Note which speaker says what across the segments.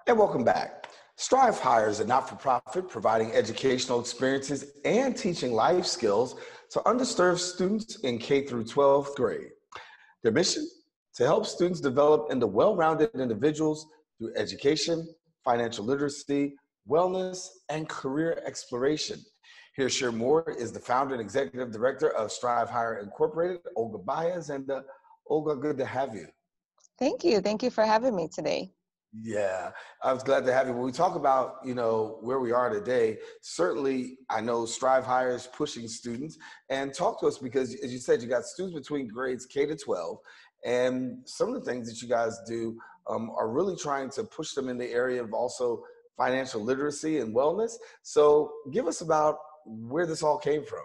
Speaker 1: And welcome back. StriveHigher is a not-for-profit providing educational experiences and teaching life skills to underserved students in K through 12th grade. Their mission? To help students develop into well-rounded individuals through education, financial literacy, wellness, and career exploration. Here to share more is the founder and executive director of StriveHigher Incorporated, Olga Baez. And Olga, good to have you.
Speaker 2: Thank you. Thank you for having me today.
Speaker 1: Yeah, I was glad to have you. When we talk about, where we are today, certainly I know StriveHigher is pushing students, and talk to us because, as you said, you got students between grades K to 12, and some of the things that you guys do are really trying to push them in the area of also financial literacy and wellness. So give us about where this all came from.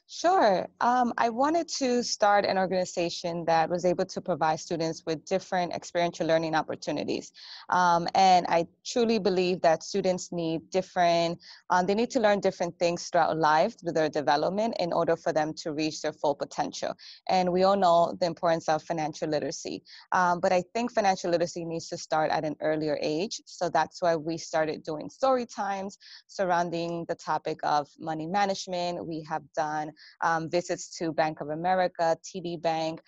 Speaker 2: Sure. I wanted to start an organization that was able to provide students with different experiential learning opportunities. And I truly believe that students need they need to learn different things throughout life through their development in order for them to reach their full potential. And we all know the importance of financial literacy. But I think financial literacy needs to start at an earlier age. So that's why we started doing story times surrounding the topic of money management. We have done visits to Bank of America, TD Bank,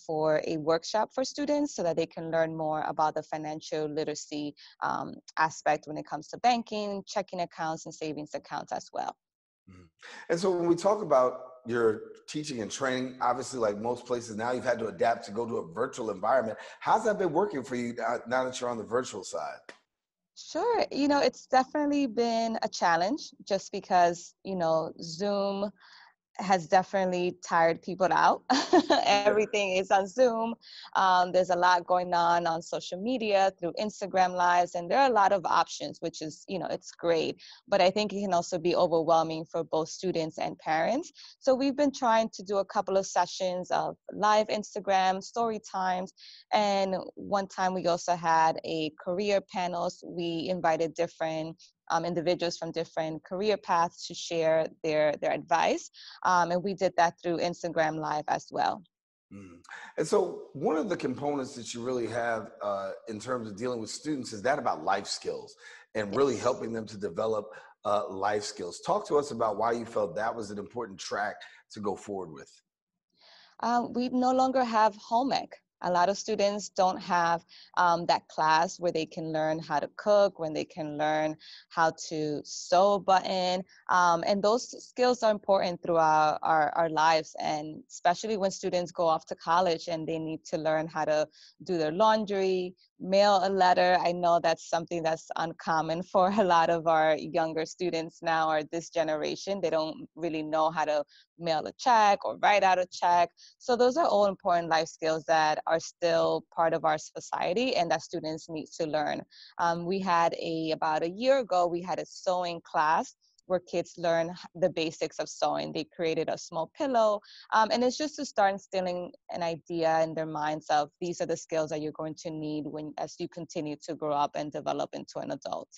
Speaker 2: for a workshop for students so that they can learn more about the financial literacy aspect when it comes to banking, checking accounts, and savings accounts as well.
Speaker 1: Mm-hmm. And so when we talk about your teaching and training, obviously like most places now, you've had to adapt to go to a virtual environment. How's that been working for you now that you're on the virtual side?
Speaker 2: Sure. It's definitely been a challenge just because, Zoom has definitely tired people out. Everything is on Zoom. There's a lot going on social media through Instagram Lives, and there are a lot of options, which is, it's great. But I think it can also be overwhelming for both students and parents. So we've been trying to do a couple of sessions of live Instagram story times. And one time we also had a career panels. We invited different individuals from different career paths to share their advice. And we did that through Instagram Live as well.
Speaker 1: Mm. And so one of the components that you really have in terms of dealing with students is that about life skills and really helping them to develop life skills. Talk to us about why you felt that was an important track to go forward with.
Speaker 2: We no longer have home ec. A lot of students don't have that class where they can learn how to cook, when they can learn how to sew a button. And those skills are important throughout our lives, and especially when students go off to college and they need to learn how to do their laundry, mail a letter. I know that's something that's uncommon for a lot of our younger students now, or this generation. They don't really know how to mail a check or write out a check. So those are all important life skills that are still part of our society and that students need to learn. We had about a year ago, we had a sewing class where kids learn the basics of sewing. They created a small pillow, and it's just to start instilling an idea in their minds of these are the skills that you're going to need as you continue to grow up and develop into an adult.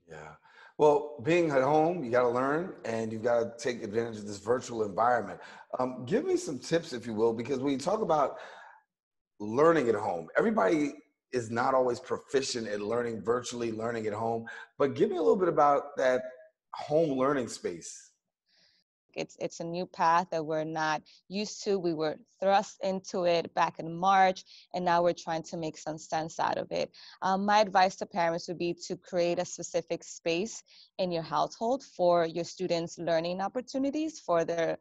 Speaker 1: Yeah. Well, being at home, you got to learn and you've got to take advantage of this virtual environment. Give me some tips, if you will, because when you talk about learning at home, everybody is not always proficient at learning virtually, learning at home, but give me a little bit about that home learning space.
Speaker 2: It's a new path that we're not used to. We were thrust into it back in March, and now we're trying to make some sense out of it. My advice to parents would be to create a specific space in your household for your students' learning opportunities. For their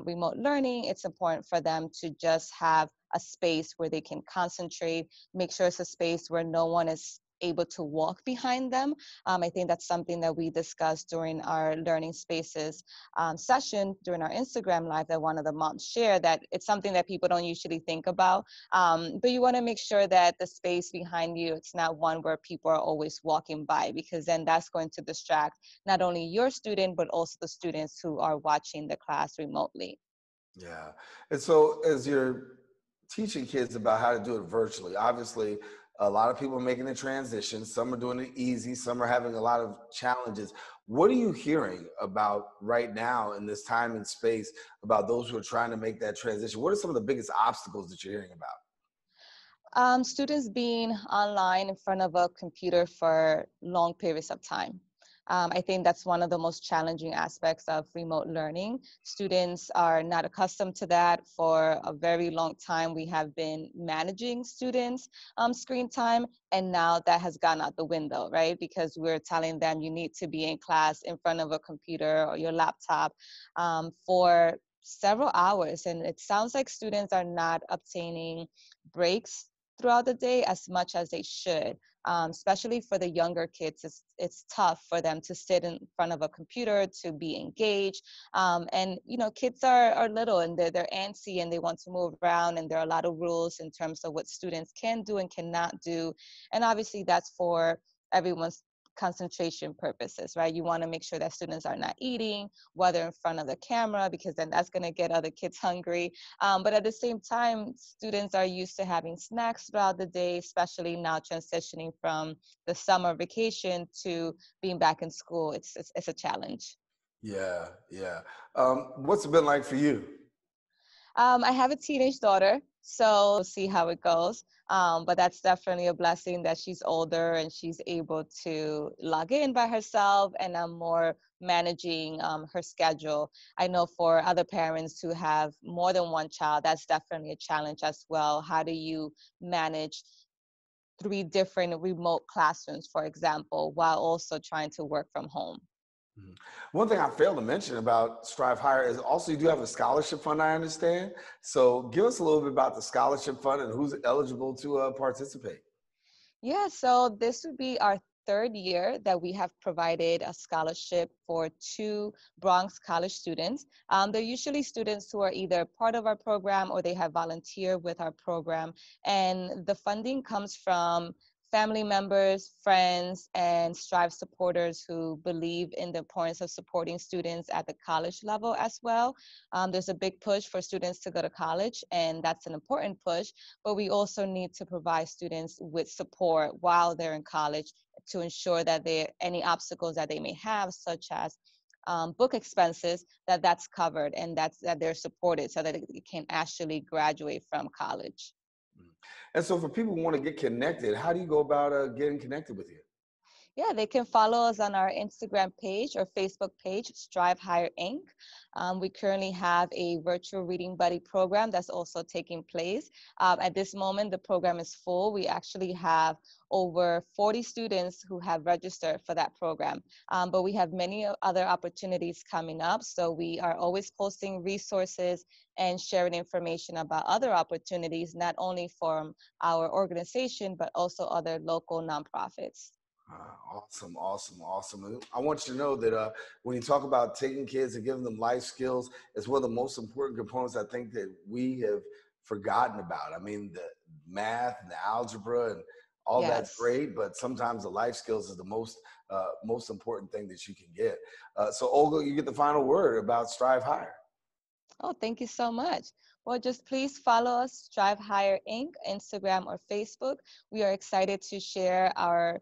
Speaker 2: remote learning, it's important for them to just have a space where they can concentrate, make sure it's a space where no one is able to walk behind them. I think that's something that we discussed during our learning spaces session during our Instagram Live, that one of the moms shared, that it's something that people don't usually think about. But you want to make sure that the space behind you, it's not one where people are always walking by, because then that's going to distract not only your student, but also the students who are watching the class remotely.
Speaker 1: Yeah. And so as you're teaching kids about how to do it virtually, obviously, a lot of people are making the transition. Some are doing it easy. Some are having a lot of challenges. What are you hearing about right now in this time and space about those who are trying to make that transition? What are some of the biggest obstacles that you're hearing about?
Speaker 2: Students being online in front of a computer for long periods of time. I think that's one of the most challenging aspects of remote learning. Students are not accustomed to that. For a very long time, we have been managing students' screen time, and now that has gone out the window, right? Because we're telling them you need to be in class in front of a computer or your laptop for several hours. And it sounds like students are not obtaining breaks throughout the day as much as they should. Especially for the younger kids, it's tough for them to sit in front of a computer, to be engaged. And you know, kids are little and they're antsy and they want to move around, and there are a lot of rules in terms of what students can do and cannot do. And obviously that's for everyone's concentration purposes, right? You want to make sure that students are not eating, whether in front of the camera, because then that's going to get other kids hungry. But at the same time, students are used to having snacks throughout the day, especially now transitioning from the summer vacation to being back in school. It's a challenge.
Speaker 1: Yeah, yeah. What's it been like for you?
Speaker 2: I have a teenage daughter, so we'll see how it goes. But that's definitely a blessing that she's older and she's able to log in by herself, and I'm more managing her schedule. I know for other parents who have more than one child, that's definitely a challenge as well. How do you manage three different remote classrooms, for example, while also trying to work from home?
Speaker 1: Mhm. One thing I failed to mention about Strive Higher is also you do have a scholarship fund, I understand. So give us a little bit about the scholarship fund and who's eligible to participate.
Speaker 2: Yeah, so this would be our third year that we have provided a scholarship for two Bronx College students. They're usually students who are either part of our program or they have volunteered with our program. And the funding comes from family members, friends, and Strive supporters who believe in the importance of supporting students at the college level as well. There's a big push for students to go to college, and that's an important push, but we also need to provide students with support while they're in college to ensure that any obstacles that they may have, such as book expenses, that's covered and that they're supported so that they can actually graduate from college.
Speaker 1: Mhm. And so for people who want to get connected, how do you go about getting connected with you?
Speaker 2: Yeah, they can follow us on our Instagram page or Facebook page, StriveHigher Inc. We currently have a virtual reading buddy program that's also taking place. At this moment, the program is full. We actually have over 40 students who have registered for that program. But we have many other opportunities coming up. So we are always posting resources and sharing information about other opportunities, not only from our organization, but also other local nonprofits.
Speaker 1: Awesome, awesome, awesome. And I want you to know that when you talk about taking kids and giving them life skills, it's one of the most important components I think that we have forgotten about. I mean, the math and the algebra and all that's
Speaker 2: Yes.
Speaker 1: great, but sometimes the life skills is the most important thing that you can get. So Olga, you get the final word about Strive Higher.
Speaker 2: Oh, thank you so much. Well, just please follow us, Strive Higher Inc., Instagram or Facebook. We are excited to share our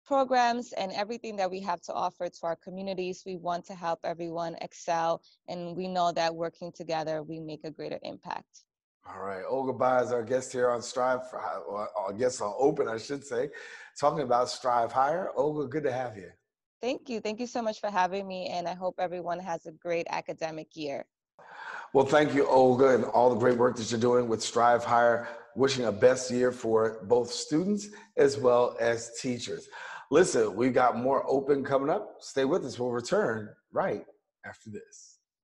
Speaker 2: programs and everything that we have to offer to our communities. We want to help everyone excel, and we know that working together, we make a greater impact.
Speaker 1: All right, Olga Baez, our guest here on or our guest on Open, I should say, talking about Strive Higher. Olga, good to have you.
Speaker 2: Thank you. Thank you so much for having me, and I hope everyone has a great academic year.
Speaker 1: Well, thank you, Olga, and all the great work that you're doing with Strive Higher. Wishing a best year for both students as well as teachers. Listen, we've got more Open coming up. Stay with us. We'll return right after this.